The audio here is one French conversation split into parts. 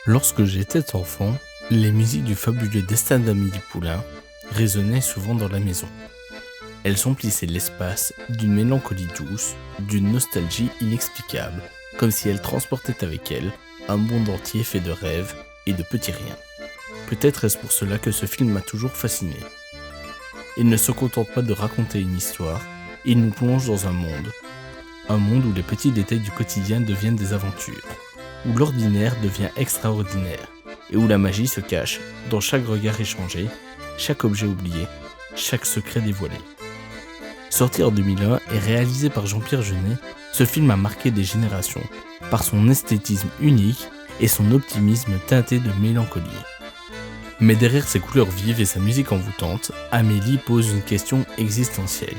Lorsque j'étais enfant, les musiques du fabuleux destin d'Amélie Poulain résonnaient souvent dans la maison. Elles emplissaient l'espace d'une mélancolie douce, d'une nostalgie inexplicable, comme si elles transportaient avec elles un monde entier fait de rêves et de petits riens. Peut-être est-ce pour cela que ce film m'a toujours fasciné. Il ne se contente pas de raconter une histoire, il nous plonge dans un monde où les petits détails du quotidien deviennent des aventures, où l'ordinaire devient extraordinaire, et où la magie se cache dans chaque regard échangé, chaque objet oublié, chaque secret dévoilé. Sorti en 2001 et réalisé par Jean-Pierre Jeunet, ce film a marqué des générations, par son esthétisme unique et son optimisme teinté de mélancolie. Mais derrière ses couleurs vives et sa musique envoûtante, Amélie pose une question existentielle.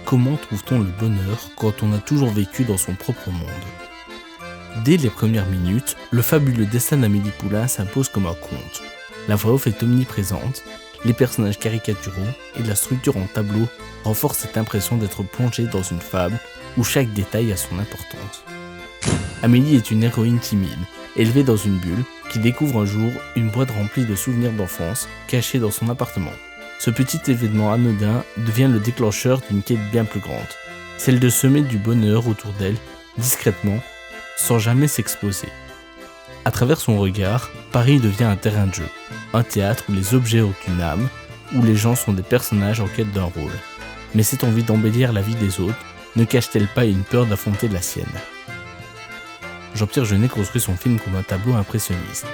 Comment trouve-t-on le bonheur quand on a toujours vécu dans son propre monde ? Dès les premières minutes, le fabuleux destin d'Amélie Poulain s'impose comme un conte. La voix off est omniprésente, les personnages caricaturaux et la structure en tableau renforcent cette impression d'être plongé dans une fable où chaque détail a son importance. Amélie est une héroïne timide, élevée dans une bulle, qui découvre un jour une boîte remplie de souvenirs d'enfance cachée dans son appartement. Ce petit événement anodin devient le déclencheur d'une quête bien plus grande, celle de semer du bonheur autour d'elle, discrètement, sans jamais s'exposer. À travers son regard, Paris devient un terrain de jeu, un théâtre où les objets ont une âme, où les gens sont des personnages en quête d'un rôle. Mais cette envie d'embellir la vie des autres ne cache-t-elle pas une peur d'affronter la sienne ? Jean-Pierre Jeunet construit son film comme un tableau impressionniste.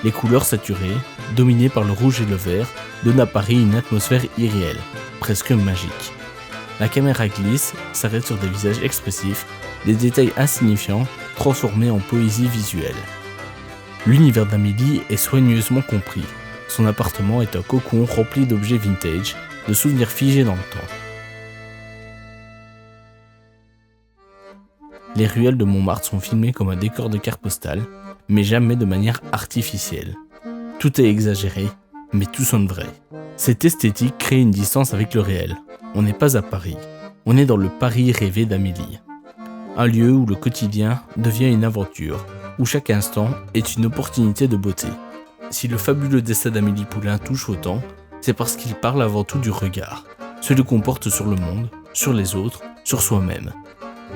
Les couleurs saturées, dominées par le rouge et le vert, donnent à Paris une atmosphère irréelle, presque magique. La caméra glisse, s'arrête sur des visages expressifs, des détails insignifiants transformés en poésie visuelle. L'univers d'Amélie est soigneusement compris. Son appartement est un cocon rempli d'objets vintage, de souvenirs figés dans le temps. Les ruelles de Montmartre sont filmées comme un décor de carte postale, mais jamais de manière artificielle. Tout est exagéré, mais tout sonne vrai. Cette esthétique crée une distance avec le réel. On n'est pas à Paris, on est dans le Paris rêvé d'Amélie. Un lieu où le quotidien devient une aventure, où chaque instant est une opportunité de beauté. Si le fabuleux destin d'Amélie Poulain touche autant, c'est parce qu'il parle avant tout du regard, celui qu'on porte sur le monde, sur les autres, sur soi-même.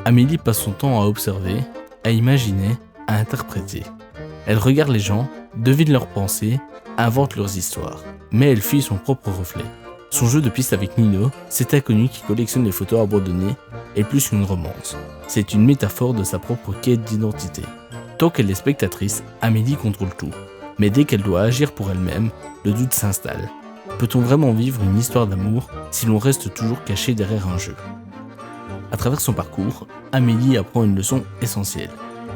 Amélie passe son temps à observer, à imaginer, à interpréter. Elle regarde les gens, devine leurs pensées, invente leurs histoires. Mais elle fuit son propre reflet. Son jeu de piste avec Nino, cet inconnu qui collectionne les photos abandonnées, est plus qu'une romance. C'est une métaphore de sa propre quête d'identité. Tant qu'elle est spectatrice, Amélie contrôle tout. Mais dès qu'elle doit agir pour elle-même, le doute s'installe. Peut-on vraiment vivre une histoire d'amour si l'on reste toujours caché derrière un jeu ? À travers son parcours, Amélie apprend une leçon essentielle.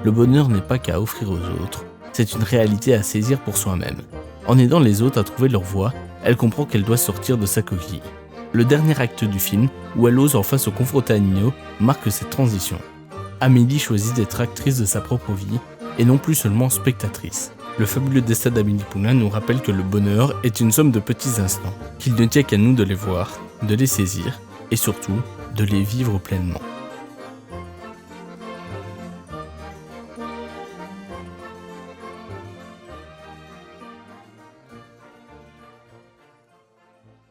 Le bonheur n'est pas qu'à offrir aux autres, c'est une réalité à saisir pour soi-même. En aidant les autres à trouver leur voie, elle comprend qu'elle doit sortir de sa coquille. Le dernier acte du film, où elle ose enfin se confronter à Nino, marque cette transition. Amélie choisit d'être actrice de sa propre vie, et non plus seulement spectatrice. Le fabuleux destin d'Amélie Poulain nous rappelle que le bonheur est une somme de petits instants, qu'il ne tient qu'à nous de les voir, de les saisir, et surtout, de les vivre pleinement.